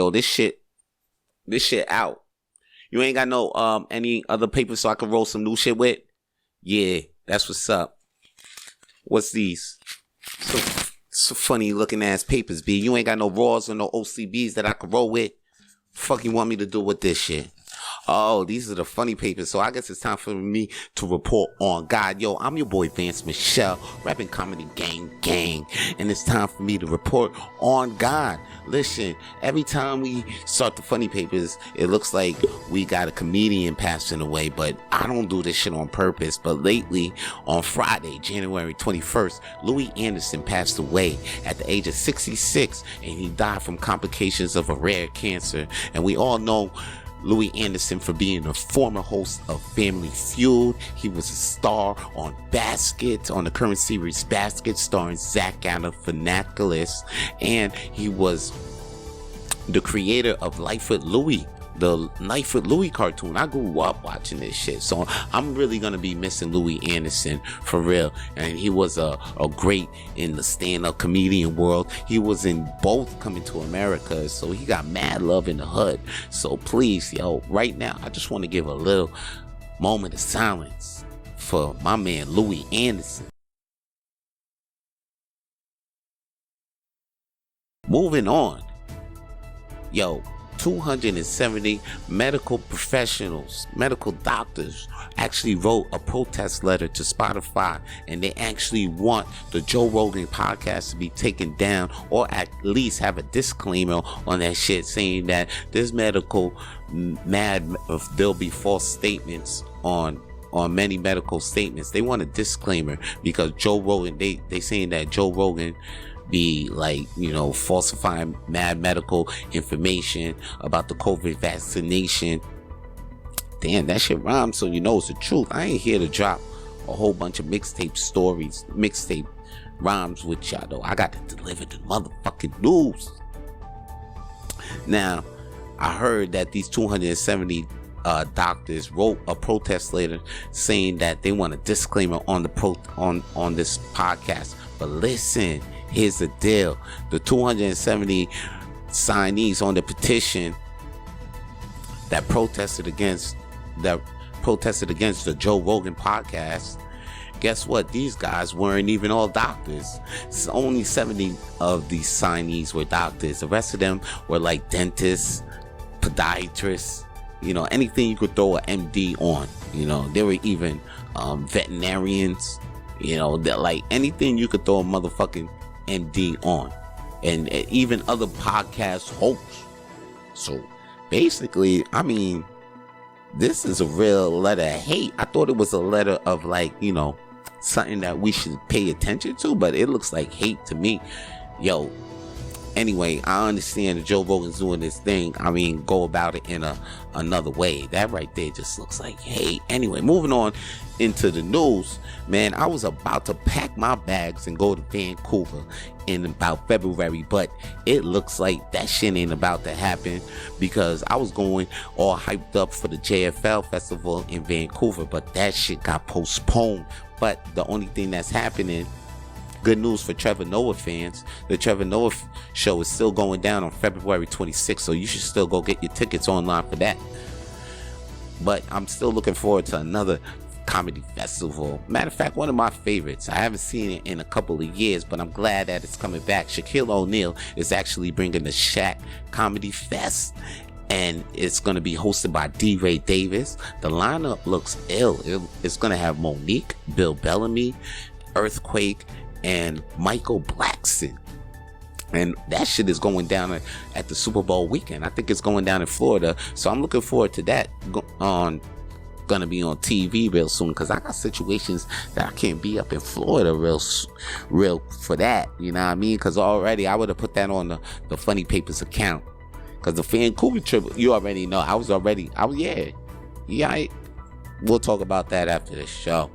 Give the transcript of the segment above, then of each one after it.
yo, this shit out. You ain't got no any other papers so I can roll some new shit with? Yeah, that's what's up. What's these? So funny looking ass papers, B. You ain't got no raws or no OCBs that I can roll with. Fuck you want me to do with this shit? Oh, these are the funny papers. So I guess it's time for me to report on God. Yo, I'm your boy Vance Michel, rapping comedy gang. And it's time for me to report on God. Listen, every time we start the funny papers, it looks like we got a comedian passing away, but I don't do this shit on purpose. But lately, on Friday, January 21st, Louie Anderson passed away at the age of 66, and he died from complications of a rare cancer. And we all know Louie Anderson for being a former host of Family Feud. He was a star on Basket, on the current series Basket, starring Zach Galifianakis, and he was the creator of Life with Louie, the Life with Louie cartoon. I grew up watching this shit, so I'm really gonna be missing Louie Anderson for real. And he was a great in the stand-up comedian world. He was in both Coming to America, so he got mad love in the hood. So please, yo, right now, I just want to give a little moment of silence for my man Louie Anderson. Moving on, yo. 270 medical professionals, medical doctors actually wrote a protest letter to Spotify, and they actually want the Joe Rogan podcast to be taken down, or at least have a disclaimer on that shit saying that this medical there'll be false statements on many medical statements. They want a disclaimer because Joe Rogan, they saying that Joe Rogan be like, falsifying mad medical information about the COVID vaccination. Damn, that shit rhymes, so it's the truth. I ain't here to drop a whole bunch of mixtape rhymes with y'all though. I got to deliver the motherfucking news. Now, I heard that these 270 doctors wrote a protest letter saying that they want a disclaimer on on this podcast. But listen, here's the deal. The 270 signees on the petition that protested against the Joe Rogan podcast, guess what? These guys weren't even all doctors. It's only 70 of these signees were doctors. The rest of them were like dentists, podiatrists, anything you could throw an MD on. There were even veterinarians, that like anything you could throw a motherfucking MD on, and even other podcast hosts. So basically, I mean, this is a real letter of hate. I thought it was a letter of like, something that we should pay attention to, but it looks like hate to me. Yo, anyway, I understand that Joe Rogan's doing this thing. I mean, go about it in another way. That right there just looks like hate. Anyway, moving on into the news, man. I was about to pack my bags and go to Vancouver in about February, but it looks like that shit ain't about to happen, because I was going all hyped up for the JFL festival in Vancouver, but that shit got postponed. But the only thing that's happening, good news for Trevor Noah fans, the Trevor Noah show is still going down on February 26th, so you should still go get your tickets online for that. But I'm still looking forward to another comedy festival. Matter of fact, one of my favorites. I haven't seen it in a couple of years, but I'm glad that it's coming back. Shaquille O'Neal is actually bringing the Shaq Comedy Fest, and it's going to be hosted by D. Ray Davis. The lineup looks ill. It's going to have Monique, Bill Bellamy, Earthquake, and Michael Blackson. And that shit is going down at the Super Bowl weekend. I think it's going down in Florida, so I'm looking forward to that. Gonna be on TV real soon, because I got situations that I can't be up in Florida real for that, you know what I mean? Because already I would have put that on the Funny Papers account, because the Vancouver trip, you already know, we'll talk about that after the show.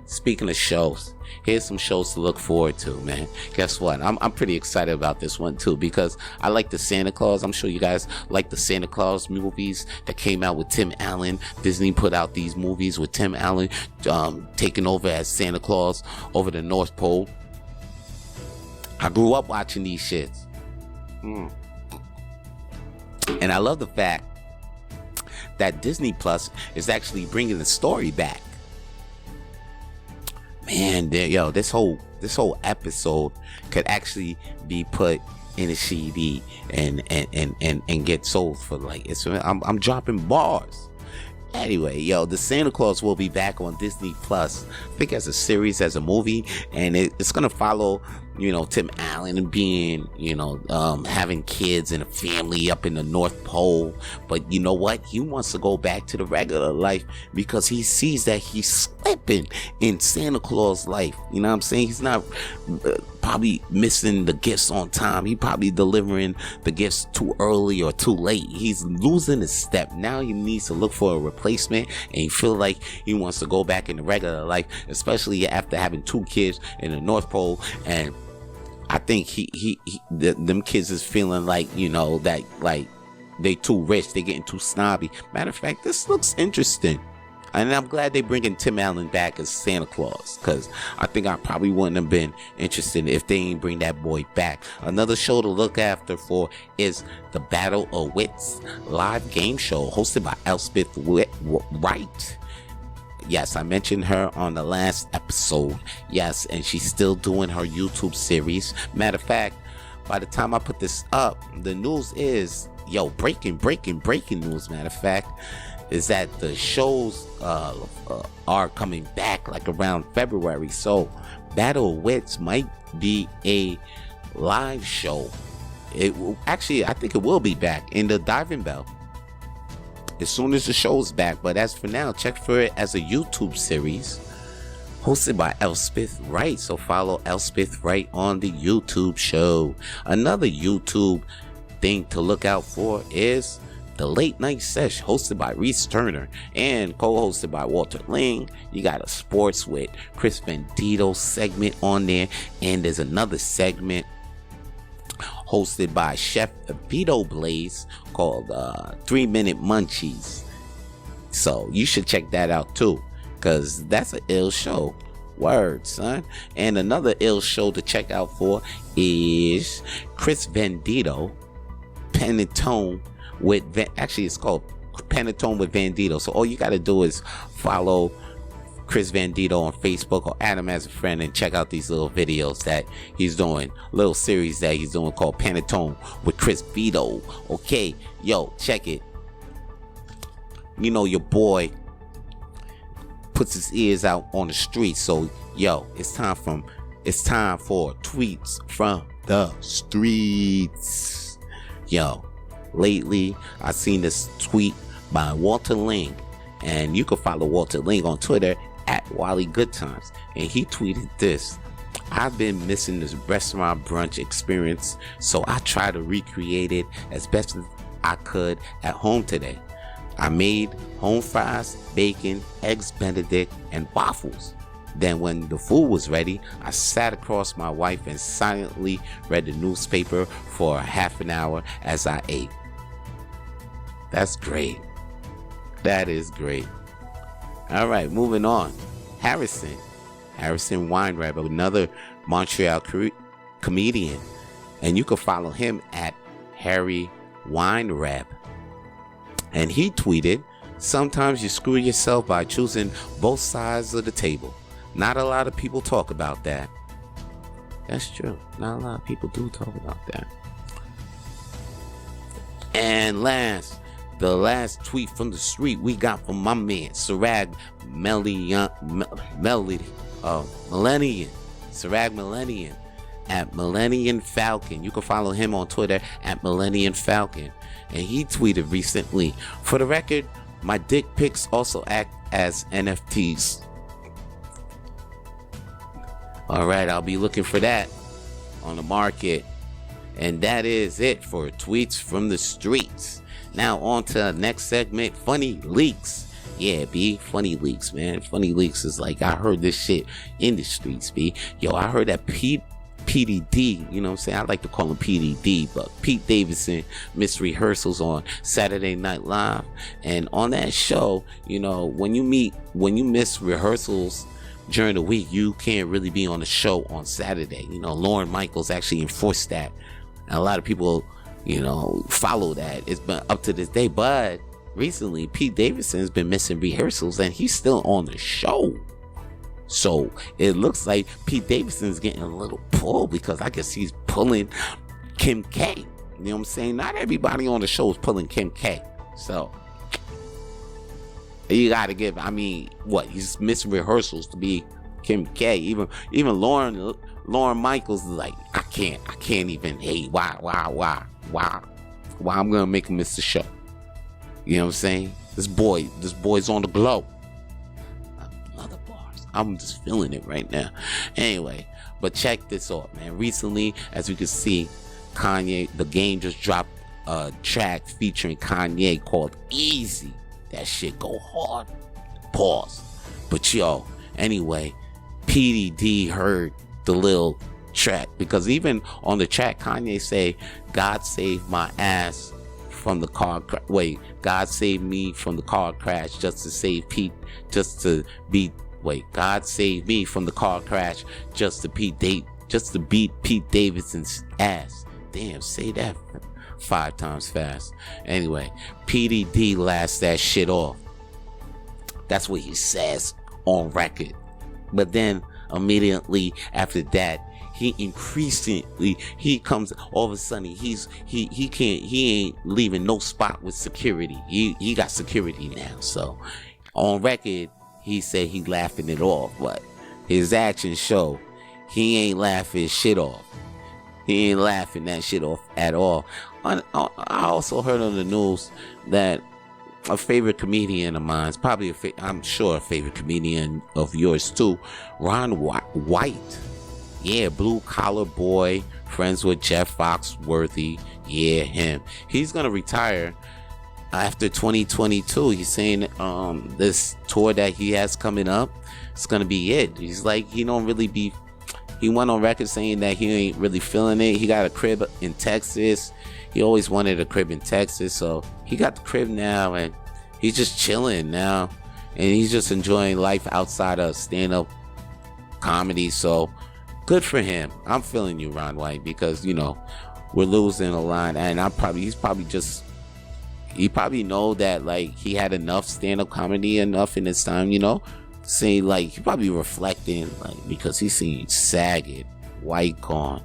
Speaking of shows, here's some shows to look forward to, man. Guess what? I'm pretty excited about this one too, because I like the Santa Claus. I'm sure you guys like the Santa Claus movies that came out with Tim Allen. Disney put out these movies with Tim Allen taking over as Santa Claus over the North Pole. I grew up watching these shits. And I love the fact that Disney Plus is actually bringing the story back. Man, this whole episode could actually be put in a CD and get sold for like I'm dropping bars. Anyway, the Santa Claus will be back on Disney Plus, I think as a series, as a movie, and it's gonna follow, Tim Allen being, having kids and a family up in the North Pole. But you know what? He wants to go back to the regular life because he sees that he's slipping in Santa Claus life. You know what I'm saying? He's not probably missing the gifts on time. He probably delivering the gifts too early or too late. He's losing his step. Now he needs to look for a replacement, and he feel like he wants to go back in the regular life, especially after having 2 kids in the North Pole. And I think them kids is feeling like, that like they too rich, they getting too snobby. Matter of fact, this looks interesting. And I'm glad they bringing Tim Allen back as Santa Claus, because I think I probably wouldn't have been interested if they ain't bring that boy back. Another show to look after for is the Battle of Wits live game show hosted by Elspeth Wright. Yes, I mentioned her on the last episode. Yes, and she's still doing her YouTube series. Matter of fact, by the time I put this up, the news is, breaking news, matter of fact, is that the shows are coming back like around February. So Battle of Wits might be a live show. I think it will be back in the Diving Bell as soon as the show's back. But as for now, check for it as a YouTube series hosted by Elspeth Wright. So follow Elspeth Wright on the YouTube show. Another YouTube thing to look out for is the Late Night Sesh, hosted by Reese Turner and co-hosted by Walter Ling. You got a sports with Chris Vendito segment on there, and there's another segment hosted by Chef Vito Blaze called 3 Minute Munchies. So you should check that out too, because that's an ill show. Word, son. And another ill show to check out for is Chris Vendito Panettone with it's called Panettone with Vandito. So all you got to do is follow Chris Vandito on Facebook or add him as a friend and check out these little videos that he's doing, little series that he's doing called Panettone with Chris Vito. Okay, check it. Your boy puts his ears out on the street, so it's time for tweets from the streets. Lately, I seen this tweet by Walter Ling, and you can follow Walter Ling on Twitter at Wally Goodtimes. And he tweeted this: "I've been missing this restaurant brunch experience, so I try to recreate it as best as I could at home today. I made home fries, bacon, eggs Benedict, and waffles. Then when the food was ready, I sat across my wife and silently read the newspaper for half an hour as I ate." That's great. That is great. All right, moving on. Harrison Weinreb, another Montreal comedian, and you can follow him at Harry Weinreb. And he tweeted, "Sometimes you screw yourself by choosing both sides of the table. Not a lot of people talk about that." That's true. Not a lot of people do talk about that. And the last tweet from the street we got from my man Sarag Millennium at Millennium Falcon. You can follow him on Twitter at Millennium Falcon. And he tweeted recently, "For the record, my dick pics also act as NFTs." All right, I'll be looking for that on the market. And that is it for tweets from the streets. Now on to the next segment, Funny Leaks. Yeah, B, Funny Leaks, man. Funny Leaks is like, I heard this shit in the streets, B. I heard that PDD, you know what I'm saying? I like to call him PDD, but Pete Davidson missed rehearsals on Saturday Night Live. And on that show, when you miss rehearsals during the week, you can't really be on the show on Saturday. Lauren Michaels actually enforced that. And a lot of people follow that. It's been up to this day, but recently Pete Davidson's been missing rehearsals and he's still on the show. So it looks like Pete Davidson's getting a little pull because I guess he's pulling Kim K. You know what I'm saying? Not everybody on the show is pulling Kim K. So you gotta give, he's missing rehearsals to be Kim K. Even Lauren Michaels is like, I can't even, hey, why I'm gonna make him miss the show. You know what I'm saying? This boy's on the glow. Another bars. I'm just feeling it right now. Anyway, but check this out, man. Recently, as you can see, Kanye, The Game just dropped a track featuring Kanye called Easy. That shit go hard. Pause. But anyway, PDD heard the little track, because even on the track Kanye say, God saved my ass from the car God saved me from the car crash just to save Pete, God saved me from the car crash just to beat Pete Davidson's ass. Damn, say that 5 times fast. Anyway, PDD laughs that shit off. That's what he says on record. But then immediately after that, he comes, all of a sudden he ain't leaving no spot with security. He got security now. So on record, he said he laughing it off, but his actions show he ain't laughing shit off. He ain't laughing that shit off at all. I also heard on the news that a favorite comedian of mine, I'm sure a favorite comedian of yours too, Ron White. Yeah, blue collar boy, friends with Jeff Foxworthy. Yeah, him. He's gonna retire after 2022. He's saying this tour that he has coming up, it's gonna be it. He's like, he went on record saying that he ain't really feeling it. He got a crib in Texas. He always wanted a crib in Texas, so he got the crib now, and he's just chilling now, and he's just enjoying life outside of stand-up comedy. So good for him. I'm feeling you, Ron White, because we're losing a lot, and he probably know that like he had enough stand-up comedy enough in his time, say like he probably reflecting, like, because he's seen Saget, White gone,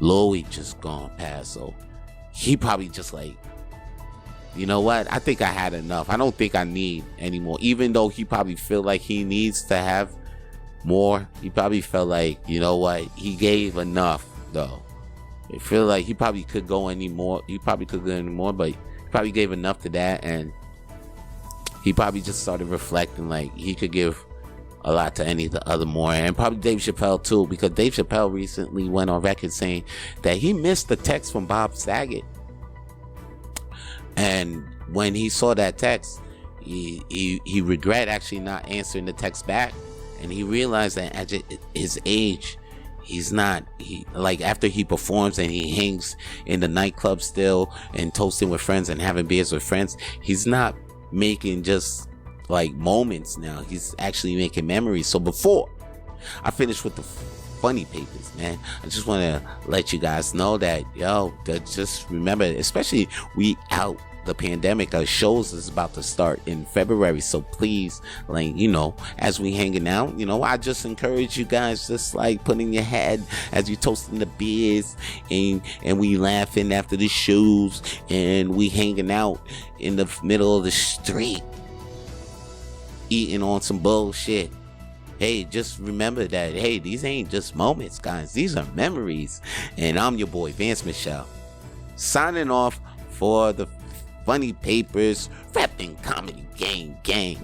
Louie just gone past, so he probably just like, you know what, I think I had enough. I don't think I need anymore. Even though he probably feel like he needs to have more, he probably felt like, you know what, he gave enough though. I feel like he probably could go any more. But he probably gave enough to that, and he probably just started reflecting like he could give a lot to any of the other more. And probably Dave Chappelle too, because Dave Chappelle recently went on record saying that he missed the text from Bob Saget, and when he saw that text, he regret actually not answering the text back, and he realized that at his age, like after he performs and he hangs in the nightclub still and toasting with friends and having beers with friends, he's not making just like moments now, he's actually making memories. So before I finish with the funny papers, man, I just want to let you guys know that just remember, especially we out the pandemic, our shows is about to start in February, so please, like, as we hanging out, I just encourage you guys, just like putting your head as you toasting the beers, and we laughing after the shows, and we hanging out in the middle of the street eating on some bullshit. Hey, just remember that, hey, these ain't just moments, guys, these are memories. And I'm your boy Vance Michel, signing off for the Funny Papers Rapping Comedy Gang.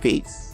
Peace.